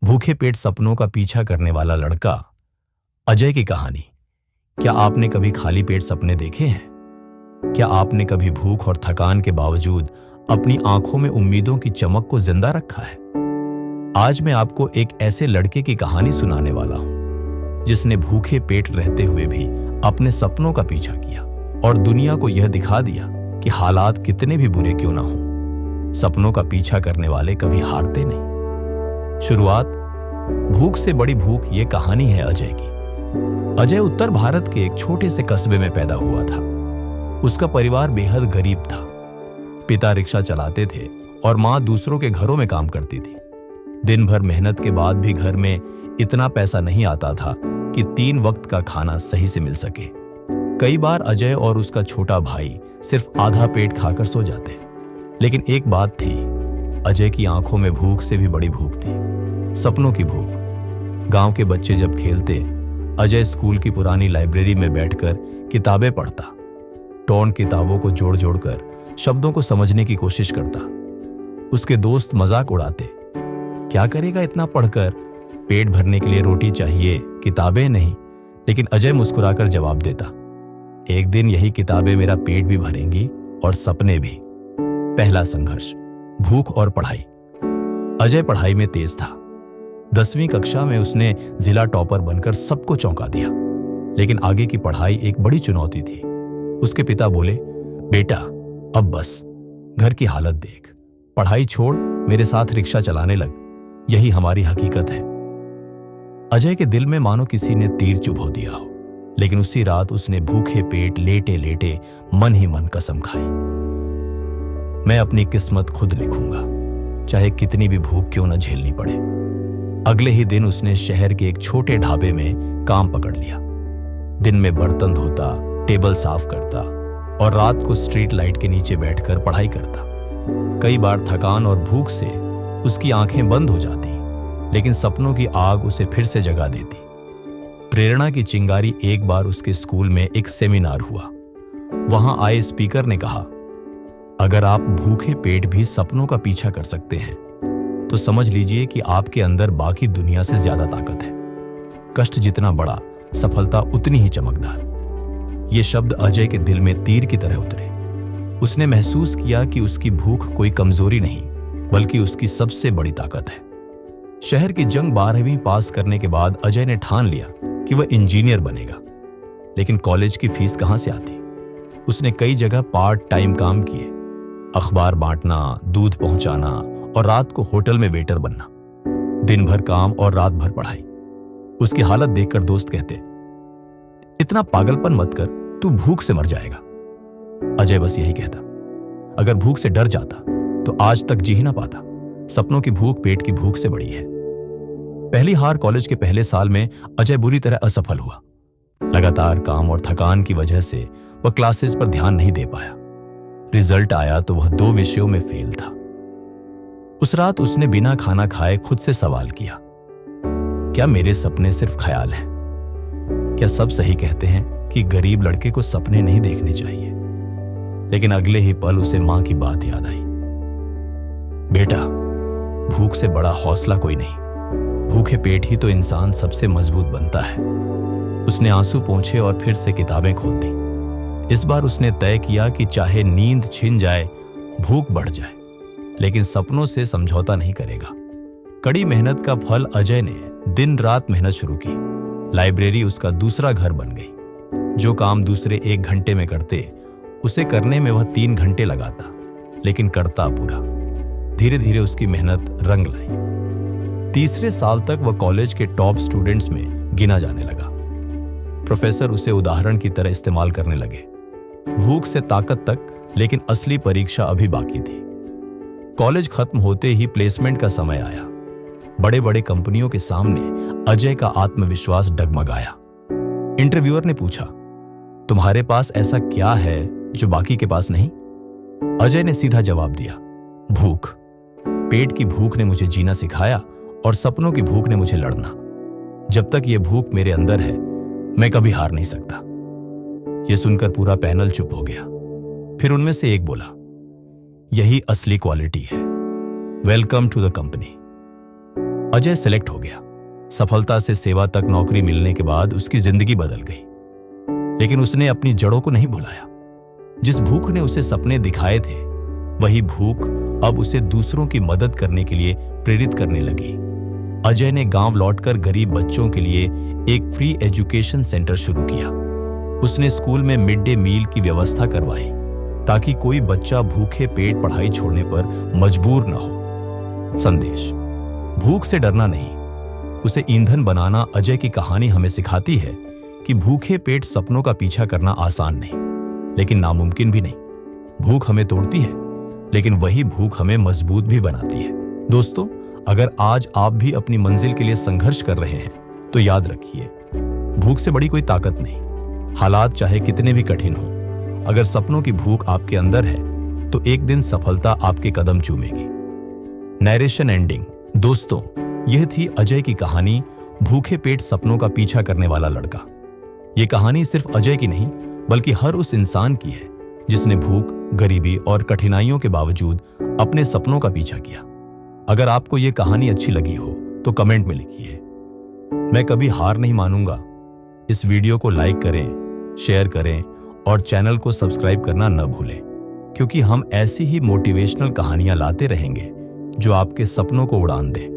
भूखे पेट सपनों का पीछा करने वाला लड़का अजय की कहानी। क्या आपने कभी खाली पेट सपने देखे हैं? क्या आपने कभी भूख और थकान के बावजूद अपनी आंखों में उम्मीदों की चमक को जिंदा रखा है? आज मैं आपको एक ऐसे लड़के की कहानी सुनाने वाला हूं जिसने भूखे पेट रहते हुए भी अपने सपनों का पीछा किया और दुनिया को यह दिखा दिया कि हालात कितने भी बुरे क्यों ना हों, सपनों का पीछा करने वाले कभी हारते नहीं। शुरुआत भूख से बड़ी भूख ये कहानी है अजय की। अजय उत्तर भारत के एक छोटे से कस्बे में पैदा हुआ था। उसका परिवार बेहद गरीब था। पिता रिक्शा चलाते थे और मां दूसरों के घरों में काम करती थी। दिन भर मेहनत के बाद भी घर में इतना पैसा नहीं आता था कि 3 वक्त का खाना सही से मिल सके। कई बार अजय और उसका छोटा भाई सिर्फ आधा पेट खाकर सो जाते। लेकिन एक बात थी, अजय की आंखों में भूख से भी बड़ी भूख थी, सपनों की भूख। गांव के बच्चे जब खेलते, अजय स्कूल की पुरानी लाइब्रेरी में बैठकर किताबें पढ़ता। टॉन किताबों को जोड़ जोड़कर शब्दों को समझने की कोशिश करता। उसके दोस्त मजाक उड़ाते, क्या करेगा इतना पढ़कर, पेट भरने के लिए रोटी चाहिए, किताबें नहीं। लेकिन अजय मुस्कुराकर जवाब देता, एक दिन यही किताबें मेरा पेट भी भरेंगी और सपने भी। पहला संघर्ष, भूख और पढ़ाई। अजय पढ़ाई में तेज था। 10वीं कक्षा में उसने जिला टॉपर बनकर सबको चौंका दिया। लेकिन आगे की पढ़ाई एक बड़ी चुनौती थी। उसके पिता बोले, बेटा अब बस, घर की हालत देख, पढ़ाई छोड़ मेरे साथ रिक्शा चलाने लग, यही हमारी हकीकत है। अजय के दिल में मानो किसी ने तीर चुभो दिया हो। लेकिन उसी रात उसने भूखे पेट लेटे लेटे मन ही मन कसम खाई, मैं अपनी किस्मत खुद लिखूंगा, चाहे कितनी भी भूख क्यों न झेलनी पड़े। अगले ही दिन उसने शहर के एक छोटे ढाबे में काम पकड़ लिया। दिन में बर्तन धोता, टेबल साफ करता और रात को स्ट्रीट लाइट के नीचे बैठकर पढ़ाई करता। कई बार थकान और भूख से उसकी आंखें बंद हो जाती, लेकिन सपनों की आग उसे फिर से जगा देती। प्रेरणा की चिंगारी एक बार उसके स्कूल में एक सेमिनार हुआ। वहां आए स्पीकर ने कहा, अगर आप भूखे पेट भी सपनों का पीछा कर सकते हैं तो समझ लीजिए कि आपके अंदर बाकी दुनिया से ज्यादा ताकत है। कष्ट जितना बड़ा, सफलता उतनी ही चमकदार। ये शब्द अजय के दिल में तीर की तरह उतरे। उसने महसूस किया कि उसकी भूख कोई कमजोरी नहीं, बल्कि उसकी सबसे बड़ी ताकत है। शहर की जंग 12वीं पास करने के बाद अजय ने ठान लिया कि वह इंजीनियर बनेगा। लेकिन कॉलेज की फीस कहां से आती? उसने कई जगह पार्ट टाइम काम किए, अखबार बांटना, दूध पहुंचाना और रात को होटल में वेटर बनना। दिन भर काम और रात भर पढ़ाई। उसकी हालत देखकर दोस्त कहते, इतना पागलपन मत कर, तू भूख से मर जाएगा। अजय बस यही कहता, अगर भूख से डर जाता तो आज तक जी ही ना पाता। सपनों की भूख पेट की भूख से बड़ी है। पहली हार कॉलेज के पहले साल में अजय बुरी तरह असफल हुआ। लगातार काम और थकान की वजह से वह क्लासेस पर ध्यान नहीं दे पाया। रिजल्ट आया तो वह 2 विषयों में फेल था। उस रात उसने बिना खाना खाए खुद से सवाल किया, क्या मेरे सपने सिर्फ ख्याल हैं? क्या सब सही कहते हैं कि गरीब लड़के को सपने नहीं देखने चाहिए? लेकिन अगले ही पल उसे मां की बात याद आई, बेटा भूख से बड़ा हौसला कोई नहीं, भूखे पेट ही तो इंसान सबसे मजबूत बनता है। उसने आंसू पोंछे और फिर से किताबें खोल दी। इस बार उसने तय किया कि चाहे नींद छिन जाए, भूख बढ़ जाए, लेकिन सपनों से समझौता नहीं करेगा। कड़ी मेहनत का फल अजय ने दिन रात मेहनत शुरू की। लाइब्रेरी उसका दूसरा घर बन गई। जो काम दूसरे 1 घंटे में करते, उसे करने में वह 3 घंटे लगाता, लेकिन करता पूरा। धीरे धीरे उसकी मेहनत रंग लाई। तीसरे साल तक वह कॉलेज के टॉप स्टूडेंट्स में गिना जाने लगा। प्रोफेसर उसे उदाहरण की तरह इस्तेमाल करने लगे। भूख से ताकत तक, लेकिन असली परीक्षा अभी बाकी थी। कॉलेज खत्म होते ही प्लेसमेंट का समय आया। बड़े बड़े कंपनियों के सामने अजय का आत्मविश्वास डगमगाया। इंटरव्यूअर ने पूछा, तुम्हारे पास ऐसा क्या है जो बाकी के पास नहीं? अजय ने सीधा जवाब दिया, भूख। पेट की भूख ने मुझे जीना सिखाया और सपनों की भूख ने मुझे लड़ना। जब तक यह भूख मेरे अंदर है, मैं कभी हार नहीं सकता। यह सुनकर पूरा पैनल चुप हो गया। फिर उनमें से एक बोला, यही असली क्वालिटी है। Welcome to the company. Ajay select हो गया। सफलता से सेवा तक नौकरी मिलने के बाद उसकी जिंदगी बदल गई। लेकिन उसने अपनी जड़ों को नहीं भुलाया। जिस भूख ने उसे सपने दिखाए थे, वही भूख अब उसे दूसरों की मदद करने के लिए प्रेरित करने लगी। अजय ने गांव लौटकर गरीब बच्चों के लिए एक फ्री एजुकेशन सेंटर शुरू किया। उसने स्कूल में मिड डे मील की व्यवस्था करवाई ताकि कोई बच्चा भूखे पेट पढ़ाई छोड़ने पर मजबूर न हो। संदेश: भूख से डरना नहीं, उसे ईंधन बनाना। अजय की कहानी हमें सिखाती है कि भूखे पेट सपनों का पीछा करना आसान नहीं, लेकिन नामुमकिन भी नहीं। भूख हमें तोड़ती है, लेकिन वही भूख हमें मजबूत भी बनाती है। दोस्तों, अगर आज आप भी अपनी मंजिल के लिए संघर्ष कर रहे हैं, तो याद रखिए, भूख से बड़ी कोई ताकत नहीं। हालात चाहे कितने भी कठिन हो, अगर सपनों की भूख आपके अंदर है, तो एक दिन सफलता आपके कदम चूमेगी। Narration ending. दोस्तों, यह थी अजय की कहानी, भूखे पेट सपनों का पीछा करने वाला लड़का। ये कहानी सिर्फ अजय की नहीं, बल्कि हर उस इंसान की है जिसने भूख, गरीबी और कठिनाइयों के बावजूद अपने सपनों का पीछा किया। अगर आपको ये कहानी अच्छी लगी हो तो कमेंट में लिखिए, मैं कभी हार नहीं मानूंगा। इस वीडियो को लाइक करें, शेयर करें और चैनल को सब्सक्राइब करना न भूलें, क्योंकि हम ऐसी ही मोटिवेशनल कहानियां लाते रहेंगे जो आपके सपनों को उड़ान दें।